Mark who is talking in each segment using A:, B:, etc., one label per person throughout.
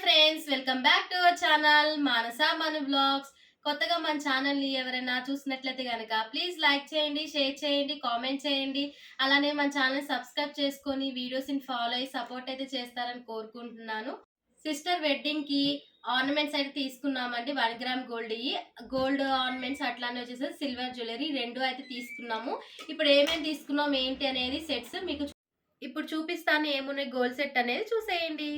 A: Friends, welcome back to our channel Manasa Manu vlogs. కొత్తగా మన ఛానల్ని ఎవరైనా చూసినట్లయితే కనుక ప్లీజ్ లైక్ చేయండి, షేర్ చేయండి, కామెంట్ చేయండి. అలానే మన ఛానల్ సబ్స్క్రైబ్ చేసుకొని వీడియోస్ని ఫాలో అయ్యి సపోర్ట్ అయితే చేస్తారని కోరుకుంటున్నాను. సిస్టర్ వెడ్డింగ్కి ఆర్నమెంట్స్ అయితే తీసుకున్నామండి. 1 గ్రామ్ గోల్డ్ ఆర్నమెంట్స్, అట్లానే వచ్చేసి సిల్వర్ జ్యువెలరీ రెండు అయితే తీసుకున్నాము. ఇప్పుడు ఏమేమి తీసుకున్నాం ఏంటి అనేది సెట్స్ మీకు ఇప్పుడు చూపిస్తాను. ఏమున్నాయి గోల్డ్ సెట్ అనేది చూసేయండి.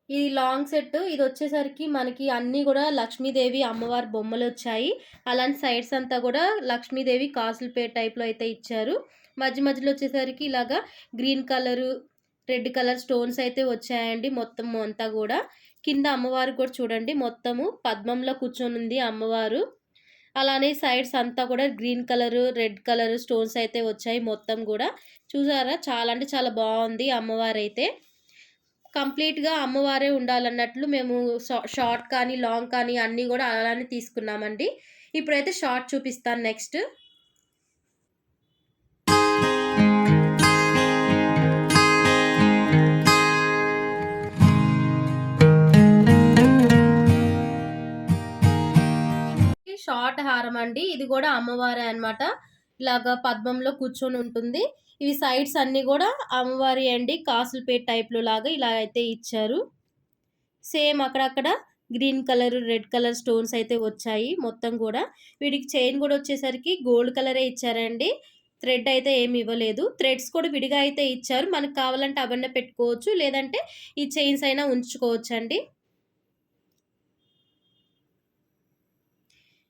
A: ఇది లాంగ్ సెట్. ఇది వచ్చేసరికి మనకి అన్నీ కూడా లక్ష్మీదేవి అమ్మవారి బొమ్మలు వచ్చాయి. అలాంటి సైడ్స్ అంతా కూడా లక్ష్మీదేవి కాసుల పేట టైప్లో అయితే ఇచ్చారు. మధ్య మధ్యలో వచ్చేసరికి ఇలాగా green colour, red colour stones అయితే వచ్చాయండి. మొత్తం అంతా కూడా కింద అమ్మవారు కూడా చూడండి, మొత్తము పద్మంలో కూర్చొని ఉంది అమ్మవారు. అలానే సైడ్స్ అంతా కూడా green colour, red colour stones అయితే వచ్చాయి. మొత్తం కూడా చూసారా, చాలా అంటే చాలా బాగుంది అమ్మవారు అయితే. కంప్లీట్‌గా అమ్మవారే ఉండాలన్నట్లు మేము షార్ట్ కానీ, లాంగ్ కానీ అన్నీ గూడా అలానే తీసుకున్నామండి. ఇప్పుడైతే షార్ట్ చూపిస్తాను నెక్స్ట్. షార్ట్ హారం అండి. ఇది కూడా అమ్మవారే అన్నమాట. ఇలాగా పద్మంలో కూర్చొని ఉంటుంది. ఇవి సైడ్స్ అన్నీ కూడా అమ్మవారి అండి. కాసుల పేట టైప్‌లో లాగా ఇలా అయితే ఇచ్చారు. సేమ్ అక్కడక్కడ green colour, red colour stones అయితే వచ్చాయి మొత్తం కూడా. వీటికి చైన్ కూడా వచ్చేసరికి గోల్డ్ కలరే ఇచ్చారండి. థ్రెడ్ అయితే ఏమి ఇవ్వలేదు. థ్రెడ్స్ కూడా విడిగా అయితే ఇచ్చారు. మనకు కావాలంటే అవన్నీ పెట్టుకోవచ్చు, లేదంటే ఈ చైన్స్ అయినా ఉంచుకోవచ్చండి.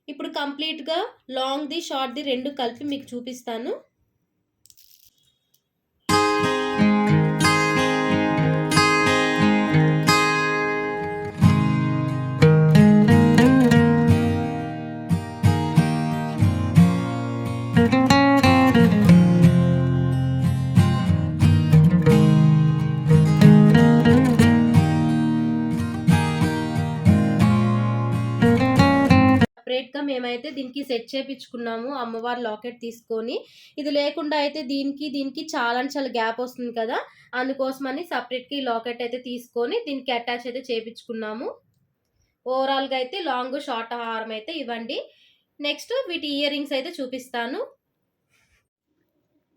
A: ఇప్పుడు కంప్లీట్‌గా లాంగ్‌ది, షార్ట్‌ది రెండు కలిపి మీకు చూపిస్తాను. సెపరేట్‌గా మేమైతే దీనికి సెట్ చేపించుకున్నాము అమ్మవారి లాకెట్ తీసుకొని. ఇది లేకుండా అయితే దీనికి చాలా చాలా గ్యాప్ వస్తుంది కదా, అందుకోసమని సెపరేట్‌గా ఈ లాకెట్ అయితే తీసుకొని దీనికి అటాచ్ అయితే చేపించుకున్నాము. ఓవరాల్‌గా అయితే లాంగ్, షార్ట్ హారం అయితే ఇవ్వండి. నెక్స్ట్ వీటి ఇయర్ రింగ్స్ అయితే చూపిస్తాను.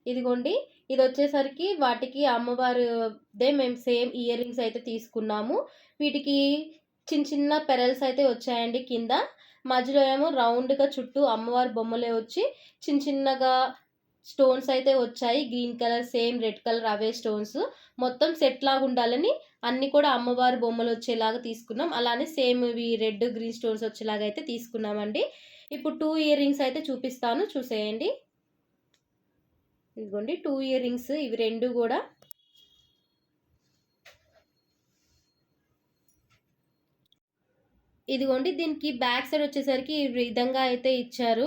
A: ఇదిగోండి, ఇది వచ్చేసరికి వాటికి అమ్మవారిదే మేము సేమ్ ఇయర్ రింగ్స్ అయితే తీసుకున్నాము. వీటికి చిన్న చిన్న పెరల్స్ అయితే వచ్చాయండి కింద. మధ్యలో ఏమో రౌండ్‌గా చుట్టూ అమ్మవారి బొమ్మలే వచ్చి చిన్న చిన్నగా స్టోన్స్ అయితే వచ్చాయి. Green colour, same red colour అవే స్టోన్స్. మొత్తం సెట్ లాగా ఉండాలని అన్నీ కూడా అమ్మవారి బొమ్మలు వచ్చేలాగా తీసుకున్నాం. అలానే సేమ్ ఇవి రెడ్, గ్రీన్ స్టోన్స్ వచ్చేలాగా అయితే తీసుకున్నామండి. ఇప్పుడు 2 ఇయర్ రింగ్స్ అయితే చూపిస్తాను, చూసేయండి. ఇదిగోండి 2 ఇయర్ రింగ్స్, ఇవి రెండు కూడా. ఇదిగోండి, దీనికి బ్యాక్ సైడ్ వచ్చేసరికి ఈ విధంగా అయితే ఇచ్చారు.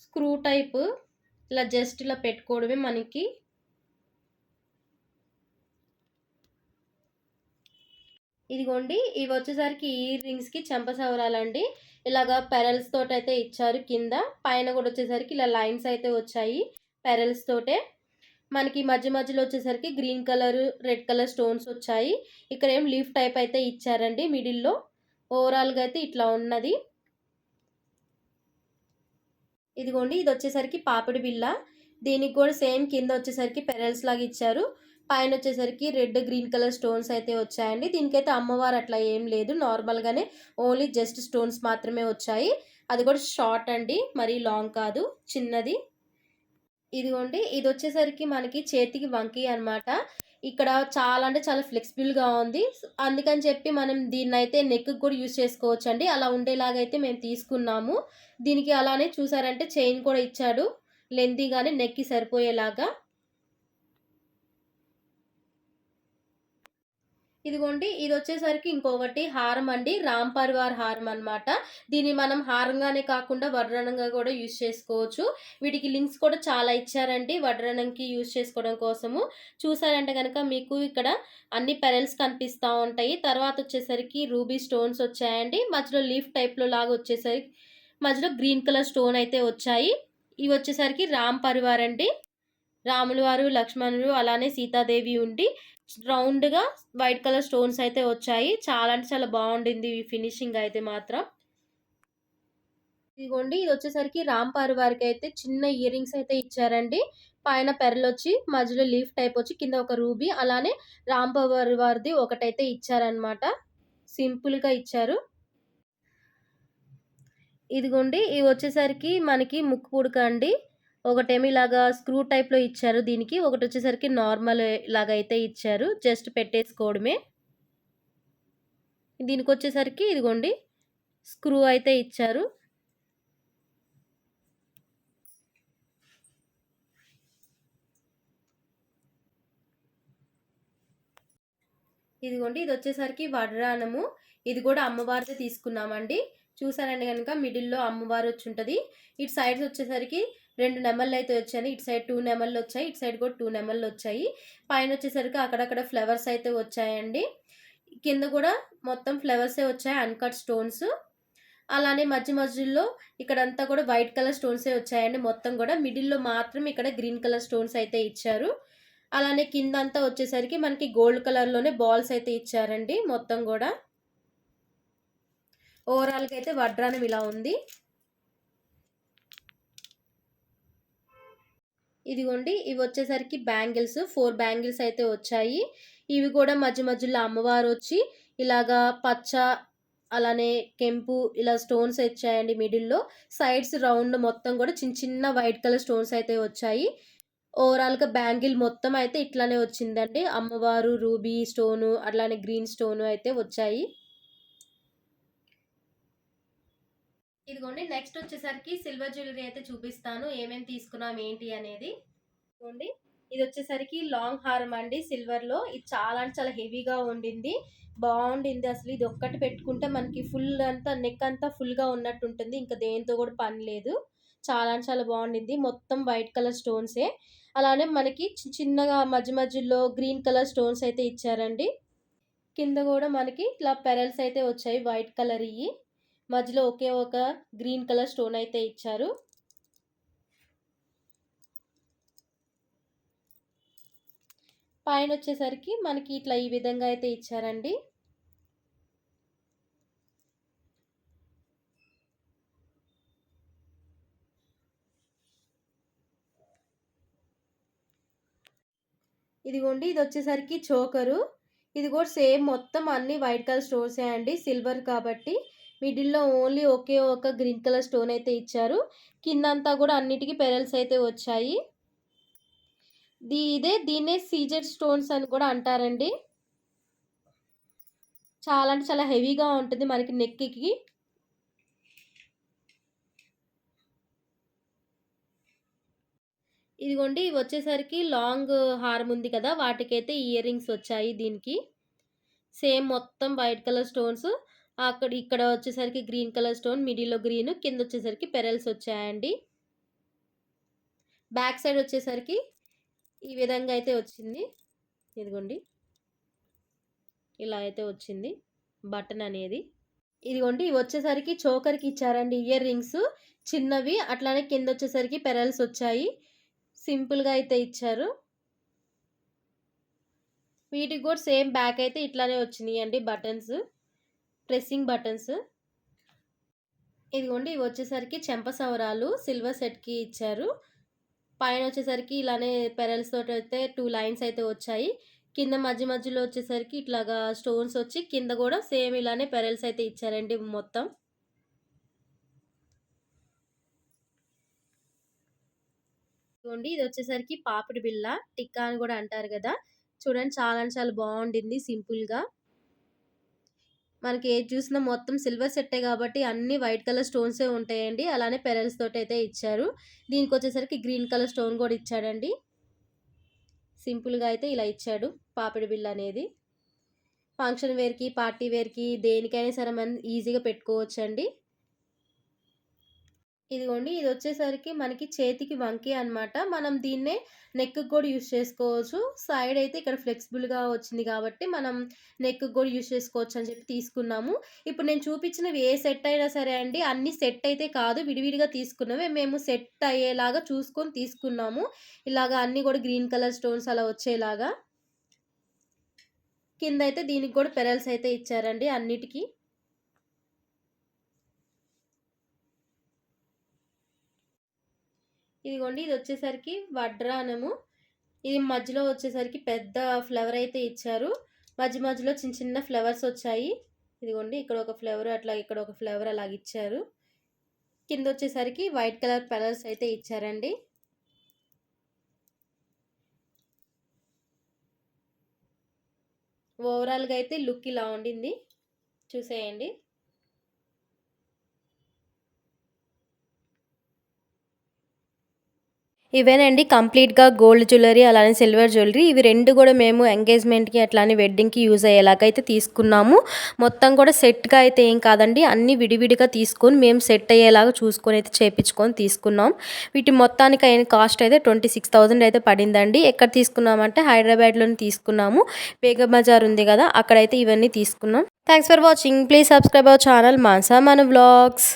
A: స్క్రూ టైప్, ఇలా జస్ట్ ఇలా పెట్టుకోవడమే మనకి. ఇదిగోండి, ఇవి వచ్చేసరికి ఇయర్ రింగ్స్కి చెంపసవరాలండి. ఇలాగా పెరల్స్ తోటి అయితే ఇచ్చారు కింద. పైన కూడా వచ్చేసరికి ఇలా లైన్స్ అయితే వచ్చాయి పెరల్స్ తోటే. మనకి మధ్య మధ్యలో వచ్చేసరికి green colour, red colour stones వచ్చాయి. ఇక్కడ ఏం లీఫ్ టైప్ అయితే ఇచ్చారండి మిడిల్లో. ఓవరాల్గా అయితే ఇట్లా ఉన్నది. ఇదిగోండి, ఇది వచ్చేసరికి పాపిడి బిళ్ళ. దీనికి కూడా సేమ్ కింద వచ్చేసరికి పెరల్స్ లాగా ఇచ్చారు. పైన వచ్చేసరికి రెడ్, గ్రీన్ కలర్ స్టోన్స్ అయితే వచ్చాయండి. దీనికైతే అమ్మవారు అట్లా ఏం లేదు, నార్మల్గానే ఓన్లీ జస్ట్ స్టోన్స్ మాత్రమే వచ్చాయి. అది కూడా షార్ట్ అండి, మరీ లాంగ్ కాదు, చిన్నది. ఇదిగోండి, ఇది వచ్చేసరికి మనకి చేతికి వంకి అనమాట. ఇక్కడ చాలా అంటే చాలా ఫ్లెక్సిబుల్గా ఉంది. అందుకని చెప్పి మనం దీన్నైతే నెక్ కూడా యూజ్ చేసుకోవచ్చండి. అలా ఉండేలాగైతే మేము తీసుకున్నాము. దీనికి అలానే చూసారంటే చైన్ కూడా ఇచ్చాడు, లెంతీగానే నెక్కి సరిపోయేలాగా. ఇదిగోండి, ఇది వచ్చేసరికి ఇంకొకటి హారం అండి, రామ్ పరివార్ హారం అనమాట. దీన్ని మనం హారంగానే కాకుండా వడ్రణంగా కూడా యూజ్ చేసుకోవచ్చు. వీటికి లింక్స్ కూడా చాలా ఇచ్చారండి వడ్రణంకి యూజ్ చేసుకోవడం కోసము. చూసారంటే కనుక మీకు ఇక్కడ అన్ని పెరల్స్ కనిపిస్తూ ఉంటాయి. తర్వాత వచ్చేసరికి రూబీ స్టోన్స్ వచ్చాయండి. మధ్యలో లీఫ్ టైప్లో లాగా వచ్చేసరికి మధ్యలో గ్రీన్ కలర్ స్టోన్ అయితే వచ్చాయి. ఇవి వచ్చేసరికి రామ్ పరివార్ అండి. రాములు వారు, లక్ష్మణుడు అలానే సీతాదేవి ఉండి రౌండ్‌గా వైట్ కలర్ స్టోన్స్ అయితే వచ్చాయి. చాలా అంటే చాలా బాగుండింది ఈ ఫినిషింగ్ అయితే మాత్రం. ఇదిగోండి ఇదొచ్చేసరికి రామ్ పరివార్‌కి అయితే చిన్న ఇయర్ రింగ్స్ అయితే ఇచ్చారండి. పైన పెరలొచ్చి మధ్యలో లీఫ్ టైప్ వచ్చి కింద ఒక రూబీ అలానే రామ్ పరివార్‌ది ఒకటైతే ఇచ్చారనమాట. సింపుల్‌గా ఇచ్చారు. ఇదిగోండి ఇవి వచ్చేసరికి మనకి ముక్కు పుడక అండి. ఒకటేమో ఇలాగా స్క్రూ టైప్‌లో ఇచ్చారు దీనికి. ఒకటొచ్చేసరికి నార్మల్ లాగా అయితే ఇచ్చారు. జస్ట్ పెట్టేసుకోవడమే. దీనికొచ్చేసరికి ఇదిగోండి స్క్రూ అయితే ఇచ్చారు. ఇదిగోండి ఇదొచ్చేసరికి వడ్రానము. ఇది కూడా అమ్మవారిదే తీసుకున్నామండి. చూసారంటే గనక మిడిల్‌లో అమ్మవారు వచ్చుంటది. ఇటు సైడ్స్ వచ్చేసరికి 2 నెమళ్ళైతే వచ్చాయి. ఇటు సైడ్ 2 నెమళ్ళొచ్చాయి. ఇటు సైడ్ కూడా 2 నెమళ్ళొచ్చాయి. పైనొచ్చేసరికి అక్కడక్కడ ఫ్లవర్స్ అయితే వచ్చాయండి. కింద కూడా మొత్తం ఫ్లవర్సే వచ్చాయి అన్‌కట్ స్టోన్స్. అలానే మధ్య మధ్యలో ఇక్కడంతా కూడా వైట్ కలర్ స్టోన్సే వచ్చాయండి మొత్తం కూడా. మిడిల్‌లో మాత్రం ఇక్కడ గ్రీన్ కలర్ స్టోన్స్ అయితే ఇచ్చారు. అలానే కిందంతా వచ్చేసరికి మనకి గోల్డ్ కలర్‌లోనే బాల్స్ అయితే ఇచ్చారండి మొత్తం గూడా. ఓవరాల్‌గా అయితే వడ్రానం ఇలా ఉంది. ఇదిగోండి ఇవి వచ్చేసరికి బ్యాంగిల్స్ 4 బ్యాంగిల్స్ అయితే వచ్చాయి. ఇవి కూడా మధ్య మధ్యలో అమ్మవారొచ్చి ఇలాగా పచ్చ అలానే కెంపు ఇలా స్టోన్స్ వచ్చాయండి మిడిల్‌లో. సైడ్స్ రౌండ్ మొత్తం కూడా చిన్న చిన్న వైట్ కలర్ స్టోన్స్ అయితే వచ్చాయి. ఓవరాల్‌గా బ్యాంగిల్ మొత్తం అయితే ఇట్లానే వచ్చిందండి. అమ్మవారు, రూబీ స్టోను, అట్లానే గ్రీన్ స్టోను అయితే వచ్చాయి. ఇదిగోండి నెక్స్ట్ వచ్చేసరికి సిల్వర్ జ్యువెలరీ అయితే చూపిస్తాను. ఏమేమి తీసుకున్నాం ఏంటి అనేది. ఇదిగోండి ఇది వచ్చేసరికి లాంగ్ హారం అండి సిల్వర్‌లో. ఇది చాలా అంటే చాలా హెవీగా ఉండింది. బావుండింది అసలు. ఇది ఒక్కటి పెట్టుకుంటే మనకి ఫుల్ అంతా నెక్ అంతా ఫుల్‌గా ఉన్నట్టుంటుంది. ఇంకా దేనితో కూడా పని లేదు. చాలా అంటే చాలా బావుండింది. మొత్తం వైట్ కలర్ స్టోన్సే. అలానే మనకి చిన్నగా మధ్య మధ్యలో గ్రీన్ కలర్ స్టోన్స్ అయితే ఇచ్చారండి. కింద గూడా మనకి ఇట్లా పెరల్స్ అయితే వచ్చాయి వైట్ కలర్‌యి. మధ్యలో ఒకే ఒక గ్రీన్ కలర్ స్టోన్ అయితే ఇచ్చారు. పైనొచ్చేసరికి మనకి ఇట్లా ఈ విధంగా అయితే ఇచ్చారండి. ఇదిగోండి ఇదొచ్చేసరికి చోకరు. ఇది కూడా సేమ్ మొత్తం అన్ని వైట్ కలర్ స్టోన్సే అండి. సిల్వర్ కాబట్టి మిడిల్‌లో ఓన్లీ ఒకే ఒక గ్రీన్ కలర్ స్టోన్ అయితే ఇచ్చారు. కిందంతా కూడా అన్నిటికి పెరల్స్ అయితే వచ్చాయి. దీన్నే సీజెడ్ స్టోన్స్ అని కూడా అంటారండి. చాలా అంటే చాలా హెవీగా ఉంటుంది మనకి నెక్‌కి. ఇదిగోండి ఇవి వచ్చేసరికి లాంగ్ హారం ఉంది కదా! వాటికైతే ఇయర్ రింగ్స్ వచ్చాయి దీనికి. సేమ్ మొత్తం వైట్ కలర్ స్టోన్స్. ఇక్కడ వచ్చేసరికి గ్రీన్ కలర్ స్టోన్, మిడిల్‌లో గ్రీన్, కిందొచ్చేసరికి పెరల్స్ వచ్చాయండి. బ్యాక్ సైడ్ వచ్చేసరికి ఈ విధంగా అయితే వచ్చింది. ఇదిగోండి. ఇలా అయితే వచ్చింది బటన్ అనేది. ఇదిగోండి ఇవి వచ్చేసరికి చోకర్‌కి ఇచ్చారండి ఇయర్ రింగ్స్. చిన్నవి అట్లానే కిందొచ్చేసరికి పెరల్స్ వచ్చాయి. సింపుల్‌గా అయితే ఇచ్చారు. వీటికి కూడా సేమ్ బ్యాక్ అయితే ఇట్లానే వచ్చినియండి బటన్స్. Pressing buttons. ఇదిగోండి ఇవి వచ్చేసరికి చెంపసవరాలు సిల్వర్ సెట్‌కి ఇచ్చారు. పైనొచ్చేసరికి ఇలానే పెరల్స్ తోటైతే 2 లైన్స్ అయితే వచ్చాయి. కింద మధ్య మధ్యలో వచ్చేసరికి ఇట్లాగా స్టోన్స్ వచ్చి కింద గూడా సేమ్ ఇలానే పెరల్స్ అయితే ఇచ్చారండి మొత్తం. ఇదిగోండి ఇదొచ్చేసరికి పాపిడి బిళ్ళ, టిక్కా అని గూడా అంటారు గదా! చూడండి చాలా అంటే చాలా బావుండింది సింపుల్‌గా. మనకి ఏది చూసినా మొత్తం సిల్వర్ సెట్టే గాబట్టి అన్నీ వైట్ కలర్ స్టోన్సే ఉంటాయండి. అలానే పెరల్స్ తోటైతే ఇచ్చారు. దీనికొచ్చేసరికి గ్రీన్ కలర్ స్టోన్ గూడా ఇచ్చాడండి. సింపుల్‌గా అయితే ఇలా ఇచ్చాడు పాపిడి బిళ్ళ అనేది. ఫంక్షన్ వేర్‌కి, పార్టీ వేర్‌కి దేనికైనా సరే మనం ఈజీగా పెట్టుకోవచ్చండి. ఇదిగోండి ఇది వచ్చేసరికి మనకి చేతికి వంకీ అన్నమాట. మనం దీన్నే నెక్‌కి కూడా యూజ్ చేసుకోవచ్చు. సైడ్ అయితే ఇక్కడ ఫ్లెక్సిబుల్‌గా వచ్చింది కాబట్టి మనం నెక్‌కి కూడా యూజ్ చేసుకోవచ్చు అని చెప్పి తీసుకున్నాము. ఇప్పుడు నేను చూపించినవి ఏ సెట్ అయినా సరే అండి, అన్నీ సెట్ అయితే కాదు విడివిడిగా తీసుకున్నవే. మేము సెట్ అయ్యేలాగా చూసుకొని తీసుకున్నాము. ఇలాగ అన్నీ కూడా గ్రీన్ కలర్ స్టోన్స్ అలా వచ్చేలాగా. కిందయితే దీనికి కూడా పెరల్స్ అయితే ఇచ్చారండి అన్నిటికి. ఇదిగోండి ఇదొచ్చేసరికి వడ్రానము. ఇది మధ్యలో వచ్చేసరికి పెద్ద ఫ్లవర్ అయితే ఇచ్చారు. మధ్య మధ్యలో చిన్న చిన్న ఫ్లవర్స్ వచ్చాయి. ఇదిగోండి ఇక్కడ ఒక ఫ్లవర్ అట్లా ఇక్కడ ఒక ఫ్లవర్ అలాగిచ్చారు. కిందొచ్చేసరికి వైట్ కలర్ పెరల్స్ అయితే ఇచ్చారండి. ఓవరాల్‌గా అయితే లుక్ ఇలా ఉండింది. చూసేయండి. ఇవేనండి కంప్లీట్‌గా గోల్డ్ జ్యువెలరీ అలానే సిల్వర్ జ్యువెలరీ. ఇవి 2 కూడా మేము ఎంగేజ్‌మెంట్‌కి అట్లానే వెడ్డింగ్‌కి యూజ్ అయ్యేలాగైతే తీసుకున్నాము. మొత్తం కూడా సెట్‌గా అయితే ఏం కాదండి. అన్నీ విడివిడిగా తీసుకొని మేము సెట్ అయ్యేలాగా చూసుకొని అయితే చేపించుకొని తీసుకున్నాం. వీటి మొత్తానికి అయిన కాస్ట్ అయితే 26,000 అయితే పడిందండి. ఎక్కడ తీసుకున్నామంటే హైదరాబాద్‌లోనే తీసుకున్నాము. బేగం బజార్ ఉంది కదా! అక్కడైతే ఇవన్నీ తీసుకున్నాం. Thanks for watching. Please subscribe our channel Manasa మన వ్లాగ్స్.